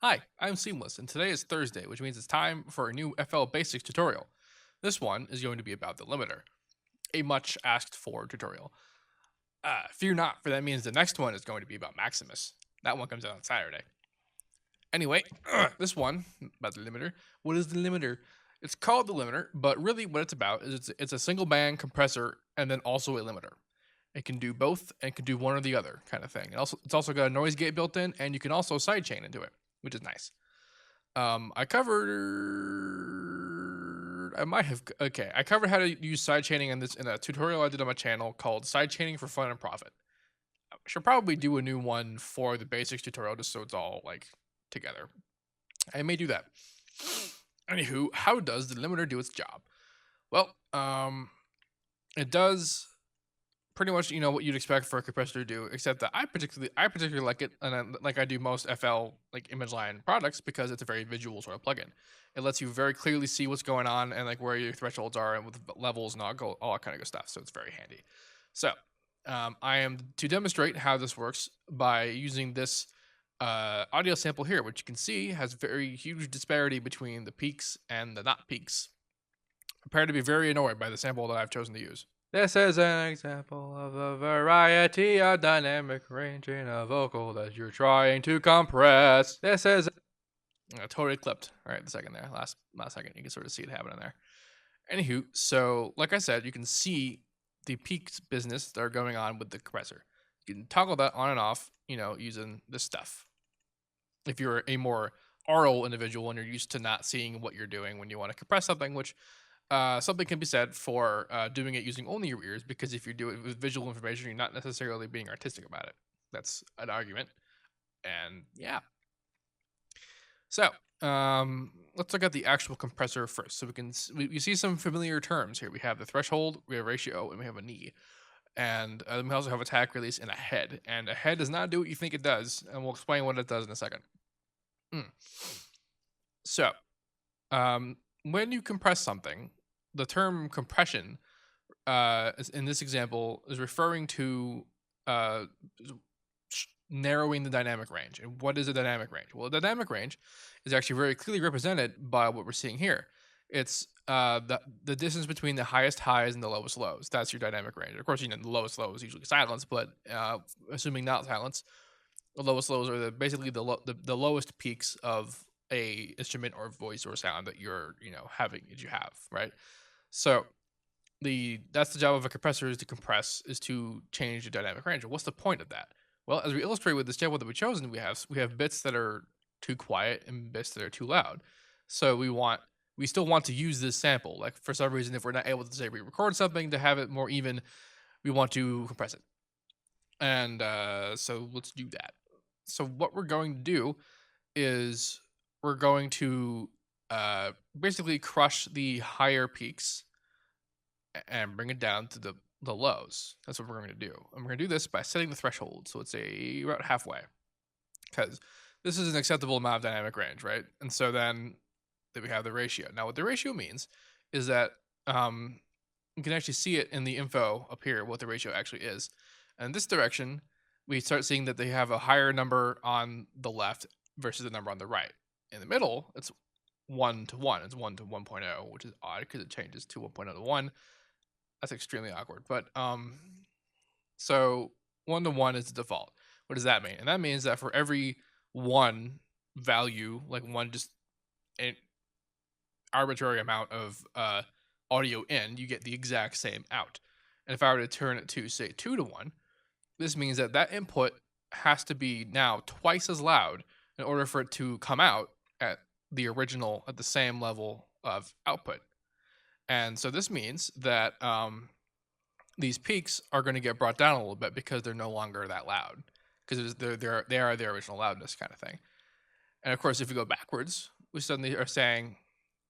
Hi, I'm Seamless, and today is Thursday, which means it's time for a new FL Basics tutorial. This one is going to be about the limiter, a much asked for tutorial. Fear not, for that means the next one is going to be about Maximus. That one comes out on Saturday. Anyway, this one about the limiter. What is the limiter? It's called the limiter, but really what it's about is it's a single band compressor and then also a limiter. It can do both and can do one or the other kind of thing. It's also got a noise gate built in, and you can also sidechain into it, which is nice. I covered. I might have. Okay, I covered how to use sidechaining in a tutorial I did on my channel called "Sidechaining for Fun and Profit." I should probably do a new one for the basics tutorial just so it's all like together. I may do that. Anywho, how does the limiter do its job? Well, it does pretty much what you'd expect for a compressor to do, except that I particularly like it, and like I do most FL like image line products because it's a very visual sort of plugin. It lets you very clearly see what's going on and like where your thresholds are and with levels and all that kind of good stuff. So it's very handy. So I am to demonstrate how this works by using this audio sample here, which you can see has very huge disparity between the peaks and the not peaks. Prepare to be very annoyed by the sample that I've chosen to use. This is an example of a variety of dynamic range in a vocal that you're trying to compress. This is totally clipped right the second there. Last second, you can sort of see it happening there. Anywho, so like I said, you can see the peaks business that are going on with the compressor. You can toggle that on and off, using this stuff. If you're a more aural individual and you're used to not seeing what you're doing when you want to compress something, which something can be said for doing it using only your ears, because if you do it with visual information, you're not necessarily being artistic about it. That's an argument. And yeah. So let's look at the actual compressor first. So we see some familiar terms here. We have the threshold, we have ratio, and we have a knee. And we also have attack, release, and a head. And a head does not do what you think it does, and we'll explain what it does in a second. So, when you compress something, the term compression, in this example, is referring to narrowing the dynamic range. And what is a dynamic range? Well, a dynamic range is actually very clearly represented by what we're seeing here. It's the distance between the highest highs and the lowest lows. That's your dynamic range. Of course, the lowest low is usually silence, but assuming not silence, the lowest lows are basically the lowest peaks of a instrument or voice or sound that you're that you have, right? So that's the job of a compressor, is to compress, is to change the dynamic range. And what's the point of that? Well, as we illustrate with this sample that we've chosen, we have bits that are too quiet and bits that are too loud. So we still want to use this sample. Like, for some reason, if we're not able to say re-record something to have it more even, we want to compress it. And so let's do that. So what we're going to do is we're going to basically crush the higher peaks and bring it down to the lows. That's what we're going to do. And we're going to do this by setting the threshold. So it's about halfway, because this is an acceptable amount of dynamic range, right? And so then we have the ratio. Now, what the ratio means is that you can actually see it in the info up here, what the ratio actually is. And in this direction, we start seeing that they have a higher number on the left versus the number on the right. In the middle, it's 1 to 1. It's 1 to 1.0, which is odd because it changes to 1.0 to 1. That's extremely awkward. But so 1 to 1 is the default. What does that mean? And that means that for every one value, like one just an arbitrary amount of audio in, you get the exact same out. And if I were to turn it to, say, 2 to 1, this means that input has to be now twice as loud in order for it to come out at the same level of output. And so this means that these peaks are going to get brought down a little bit because they're no longer that loud, because they are their original loudness kind of thing. And of course, if we go backwards, we suddenly are saying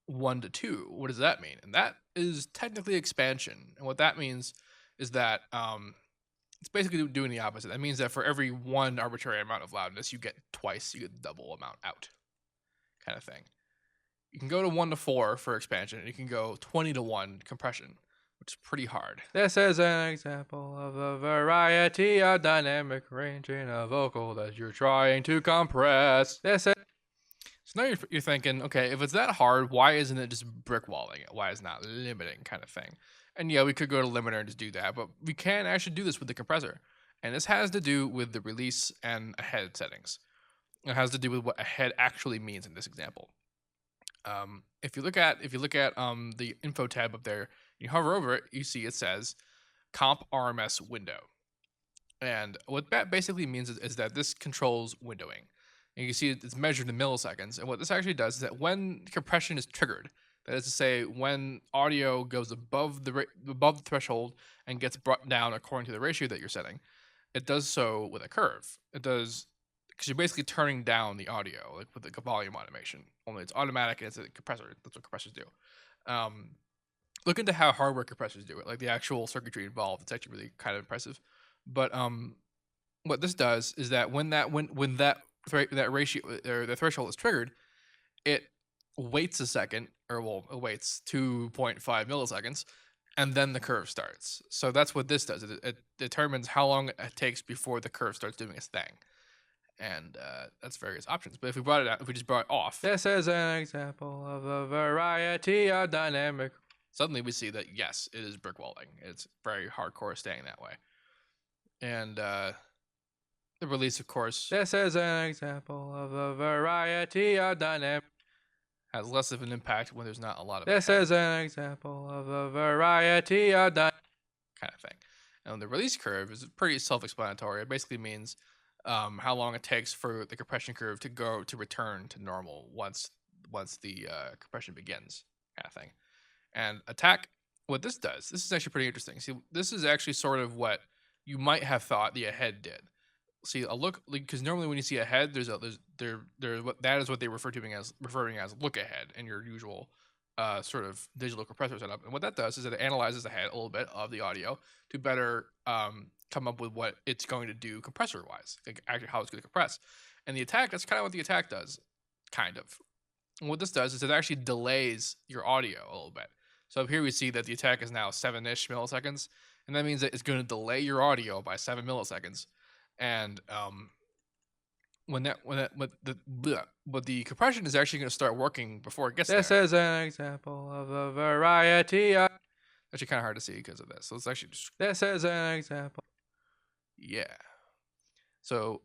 1 to 2. What does that mean? And that is technically expansion. And what that means is that it's basically doing the opposite. That means that for every one arbitrary amount of loudness, you get double amount out, kind of thing. You can go to 1 to 4 for expansion, and you can go 20 to 1 compression, which is pretty hard. This is an example of a variety of dynamic range in a vocal that you're trying to compress. So now you're thinking, okay, if it's that hard, why isn't it just brick walling it? Why is it not limiting kind of thing? And yeah, we could go to limiter and just do that, but we can actually do this with the compressor. And this has to do with the release and ahead settings. It has to do with what ahead actually means in this example. If you look at the info tab up there, you hover over it, you see it says comp RMS window. And what that basically means is that this controls windowing. And you can see it's measured in milliseconds. And what this actually does is that when compression is triggered, that is to say, when audio goes above the threshold and gets brought down according to the ratio that you're setting, it does so with a curve. It does because you're basically turning down the audio, like with the volume automation. Only it's automatic and it's a compressor. That's what compressors do. Um, Look into how hardware compressors do it, like the actual circuitry involved. It's actually really kind of impressive. But what this does is that when that ratio or the threshold is triggered, it waits a second, or well, it waits 2.5 milliseconds, and then the curve starts. So that's what this does. It determines how long it takes before the curve starts doing its thing, and that's various options. But if we just brought it off, this is an example of a variety of dynamic. Suddenly we see that yes, it is brick walling. It's very hardcore staying that way, and the release, of course. This is an example of a variety of dynamic. Has less of an impact when there's not a lot of. This is an example of a variety of kind of thing. And the release curve is pretty self-explanatory. It basically means how long it takes for the compression curve to return to normal once the compression begins, kind of thing. And attack, what this does, this is actually pretty interesting. See, this is actually sort of what you might have thought the ahead did. See, a look, because normally when you see a head, there's what that is what they referring as look ahead in your usual sort of digital compressor setup. And what that does is that it analyzes the head a little bit of the audio to better come up with what it's going to do compressor wise, like actually how it's going to compress. And the attack, that's kind of what the attack does, kind of. And what this does is it actually delays your audio a little bit. So up here we see that the attack is now 7-ish milliseconds, and that means that it's going to delay your audio by 7 milliseconds. And when the compression is actually going to start working before it gets there. This is an example of a variety of. Actually, kind of hard to see because of this. So it's actually just. This is an example. Yeah. So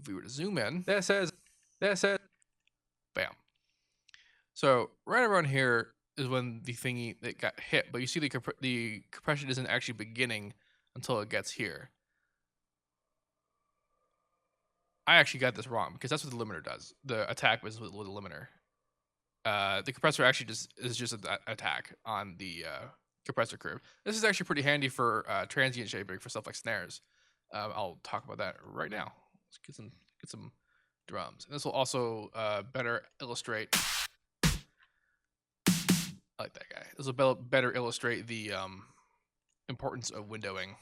if we were to zoom in, this is. Bam. So right around here is when the thingy that got hit, but you see the compression isn't actually beginning until it gets here. I actually got this wrong because that's what the limiter does. The attack was with the limiter. The compressor actually is just an attack on the compressor curve. This is actually pretty handy for transient shaping for stuff like snares. I'll talk about that right now. Let's get some drums. And this will also better illustrate. I like that guy. This will better illustrate the importance of windowing.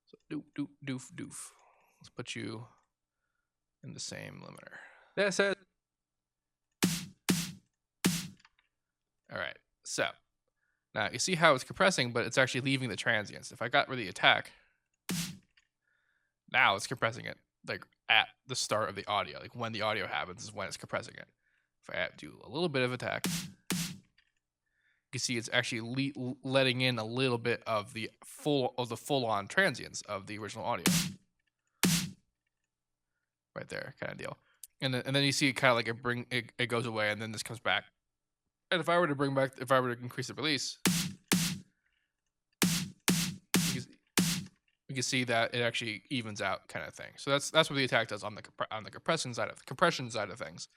So doof doof doof. Let's put you in the same limiter. This is. All right. So now you see how it's compressing, but it's actually leaving the transients. If I got rid of the attack, now it's compressing it like at the start of the audio. Like when the audio happens is when it's compressing it. If I do a little bit of attack, you can see it's actually letting in a little bit of the full-on transients of the original audio. Right there, kind of deal. And then you see it kind of like it goes away, and then this comes back. And if I were to increase the release, you can see that it actually evens out, kind of thing. So that's what the attack does on the compression side of things.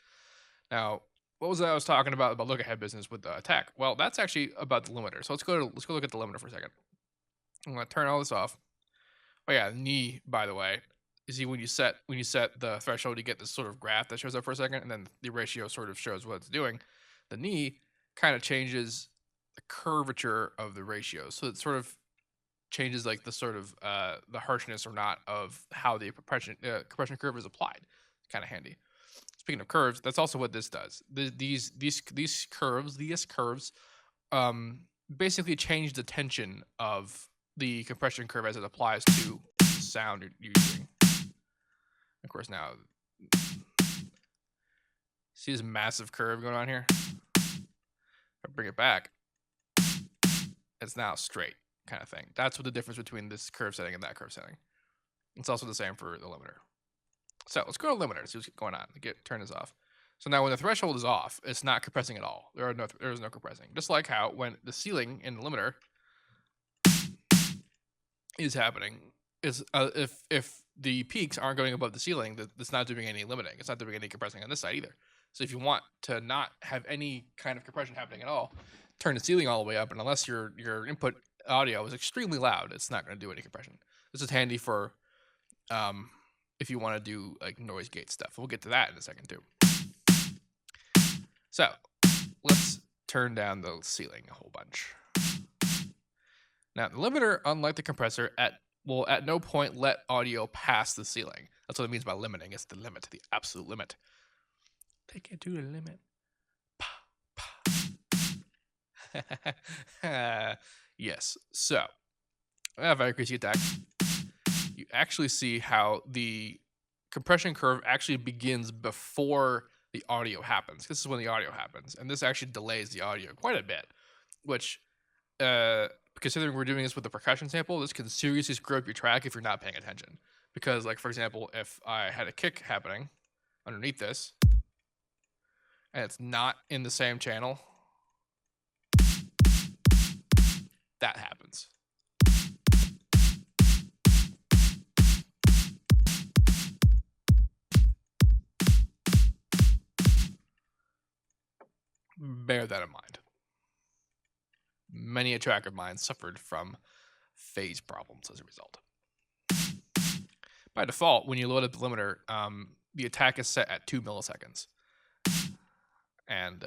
Now, what was that I was talking about look ahead business with the attack? Well, that's actually about the limiter. So let's go look at the limiter for a second. I'm gonna turn all this off. Oh yeah, knee, by the way. You see when you set the threshold, you get this sort of graph that shows up for a second, and then the ratio sort of shows what it's doing. The knee kind of changes the curvature of the ratio, so it sort of changes like the sort of the harshness or not of how the compression curve is applied. It's kind of handy. Speaking of curves, that's also what this does. These curves basically change the tension of the compression curve as it applies to the sound you're using. Of course, now See this massive curve going on here? If I bring it back, it's now straight kind of thing. That's what the difference between this curve setting and that curve setting. It's also the same for the limiter. So let's go to limiter, see what's going on. Turn this off. So now when the threshold is off, it's not compressing at all. There is no compressing. Just like how when the ceiling in the limiter is happening, is if the peaks aren't going above the ceiling, that's not doing any limiting. It's not doing any compressing on this side either. So if you want to not have any kind of compression happening at all, turn the ceiling all the way up, and unless your input audio is extremely loud, it's not going to do any compression. This is handy for if you want to do like noise gate stuff. We'll get to that in a second too. So let's turn down the ceiling a whole bunch. Now the limiter, unlike the compressor, will at no point let audio pass the ceiling. That's what it means by limiting. It's the limit, the absolute limit. Take it to the limit. Yes. So if I increase the attack, you actually see how the compression curve actually begins before the audio happens. This is when the audio happens, and this actually delays the audio quite a bit, which, considering we're doing this with a percussion sample, this can seriously screw up your track if you're not paying attention. Because, like, for example, if I had a kick happening underneath this, and it's not in the same channel, that happens. Bear that in mind. Many a track of mine suffered from phase problems as a result. By default, when you load up the limiter, the attack is set at 2 milliseconds. And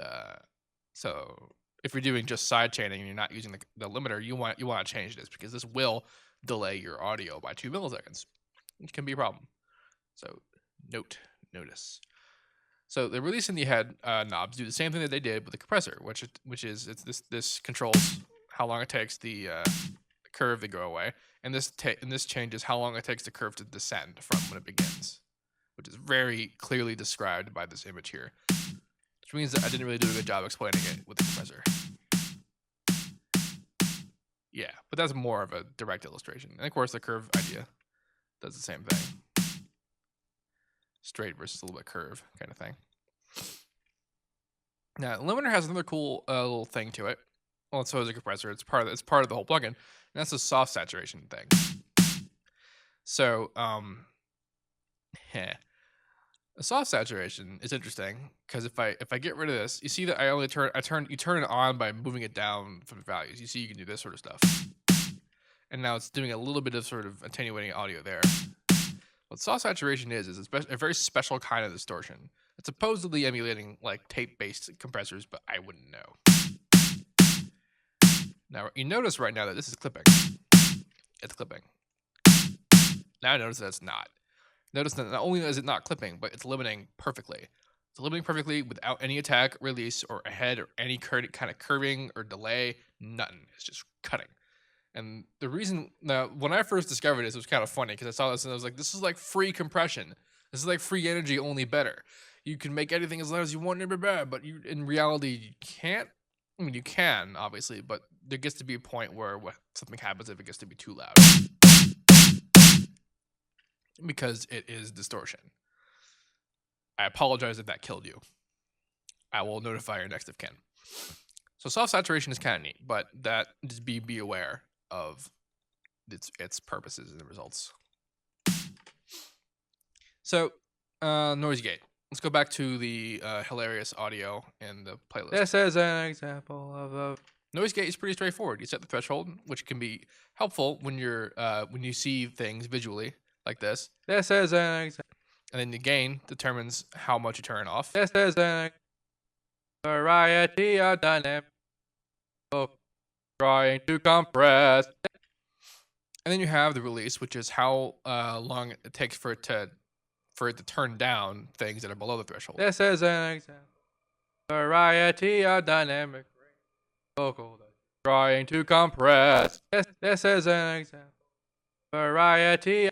so if you're doing just side chaining and you're not using the limiter, you want to change this, because this will delay your audio by 2 milliseconds, which can be a problem. So notice. So the release and the head knobs do the same thing that they did with the compressor, which is this controls how long it takes the curve to go away, and this changes how long it takes the curve to descend from when it begins, which is very clearly described by this image here, which means that I didn't really do a good job explaining it with the compressor. Yeah, but that's more of a direct illustration, and of course the curve idea does the same thing. Straight versus a little bit curve kind of thing. Now, the limiter has another cool little thing to it. Well, so is a compressor. It's part of the whole plugin, and that's a soft saturation thing. So, a soft saturation is interesting because if I get rid of this, you see that you turn it on by moving it down from the values. You see you can do this sort of stuff, and now it's doing a little bit of sort of attenuating audio there. What soft saturation is a very special kind of distortion. It's supposedly emulating like tape-based compressors, but I wouldn't know. Now you notice right now that this is clipping. It's clipping. Now notice that it's not. Notice that not only is it not clipping, but it's limiting perfectly. It's limiting perfectly without any attack, release, or ahead, or any kind of curving or delay. Nothing. It's just cutting. And the reason, now, when I first discovered this, it was kind of funny because I saw this and I was like, this is like free compression. This is like free energy, only better. You can make anything as loud as you want, but in reality, you can't. I mean, you can, obviously, but there gets to be a point where something happens if it gets to be too loud. Because it is distortion. I apologize if that killed you. I will notify your next of kin. So soft saturation is kind of neat, but that just be aware of its purposes and the results. So, noise gate. Let's go back to the hilarious audio in the playlist. This is an example of a noise gate. Is pretty straightforward. You set the threshold, which can be helpful when you see things visually like this. This is an example. And then the gain determines how much you turn off. This is a variety of dynamic. Trying to compress. And then you have the release, which is how long it takes for it to turn down things that are below the threshold. This is an example. Variety of dynamic vocal. Trying to compress. This is an example. Variety.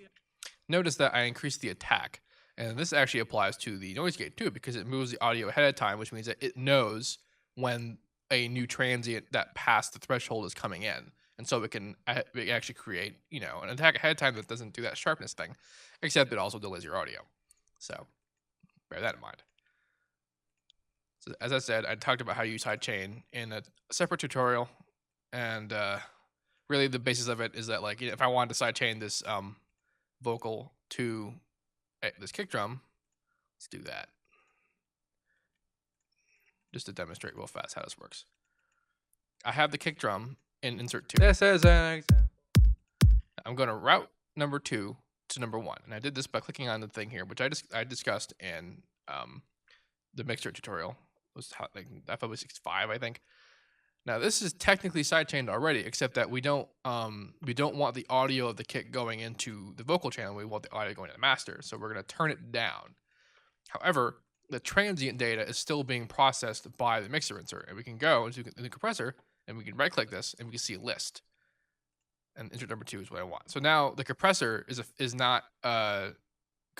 Notice that I increased the attack, And this actually applies to the noise gate too, because it moves the audio ahead of time, which means that it knows when a new transient that passed the threshold is coming in. And so it can actually create, an attack ahead of time that doesn't do that sharpness thing, except it also delays your audio. So bear that in mind. So as I said, I talked about how to use sidechain in a separate tutorial, and really the basis of it is that, like, if I wanted to sidechain this vocal to this kick drum, let's do that just to demonstrate real fast how this works. I have the kick drum in insert 2. This is an example. I'm going to route number 2 to number 1, and I did this by clicking on the thing here, which I discussed in the mixer tutorial. It was like FW65, I think. Now this is technically sidechained already, except that we don't want the audio of the kick going into the vocal channel. We want the audio going to the master, so we're going to turn it down. However, the transient data is still being processed by the mixer insert, and we can go into the compressor and we can right-click this and we can see a list. And insert number 2 is what I want. So now the compressor is not going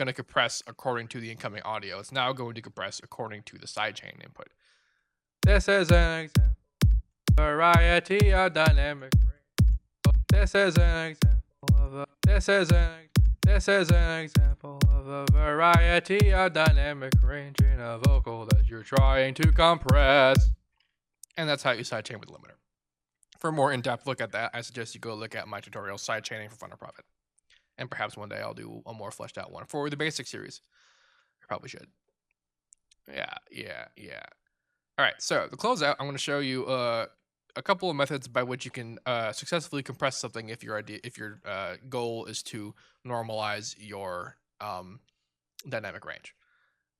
to compress according to the incoming audio. It's now going to compress according to the sidechain input. This is an example. Variety of dynamic range. This is an example of a variety of dynamic range in a vocal that you're trying to compress. And that's how you sidechain with limiter. For a more in-depth look at that, I suggest you go look at my tutorial, Sidechaining for Fun or Profit. And perhaps one day I'll do a more fleshed out one for the basic series. I probably should. Yeah. All right, so to close out, I'm going to show you a couple of methods by which you can successfully compress something if your goal is to normalize your dynamic range.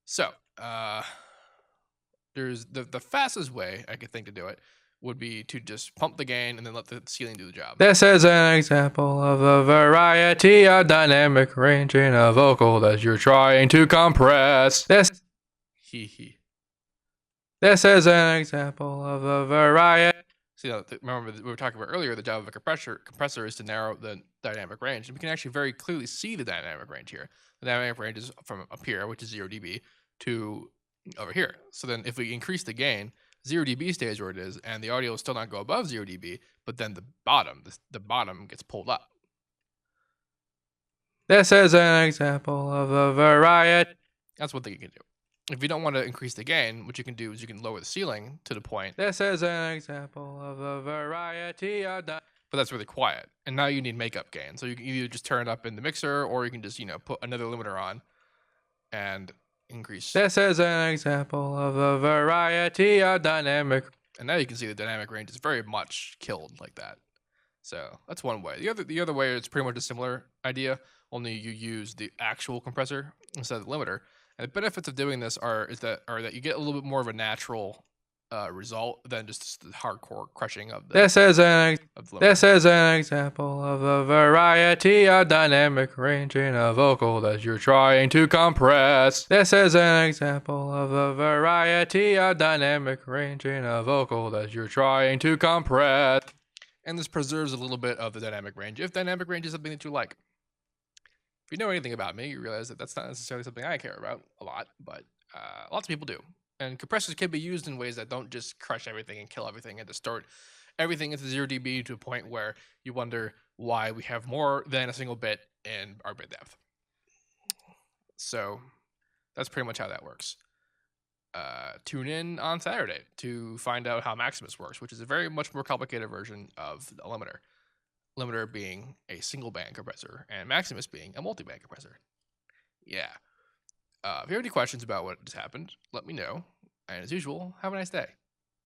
So there's the fastest way I could think to do it would be to just pump the gain and then let the ceiling do the job. This is an example of a variety of dynamic range in a vocal that you're trying to compress. This is an example of a variety. So, remember we were talking about earlier, the job of a compressor is to narrow the dynamic range. And we can actually very clearly see the dynamic range here. The dynamic range is from up here, which is 0 dB, to over here. So then if we increase the gain, 0 dB stays where it is, and the audio will still not go above 0 dB, but then the bottom gets pulled up. This is an example of a variety. That's one thing you can do. If you don't want to increase the gain, what you can do is you can lower the ceiling to the point. This is an example of a variety of but that's really quiet. And now you need makeup gain. So you can either just turn it up in the mixer, or you can just, put another limiter on and increase. This is an example of a variety of dynamic. And now you can see the dynamic range is very much killed like that. So that's one way. The other way is pretty much a similar idea, only you use the actual compressor instead of the limiter. And the benefits of doing this are that you get a little bit more of a natural result than just the hardcore crushing of the. This is an example of a variety of dynamic range in a vocal that you're trying to compress. This is an example of a variety of dynamic range in a vocal that you're trying to compress. And this preserves a little bit of the dynamic range, if dynamic range is something that you like. If you know anything about me, you realize that that's not necessarily something I care about a lot, but lots of people do. And compressors can be used in ways that don't just crush everything and kill everything and distort everything into 0 dB to a point where you wonder why we have more than a single bit in our bit depth. So that's pretty much how that works. Tune in on Saturday to find out how Maximus works, which is a very much more complicated version of the limiter. Limiter being a single band compressor and Maximus being a multi-band compressor. Yeah. If you have any questions about what just happened, let me know. And as usual, have a nice day.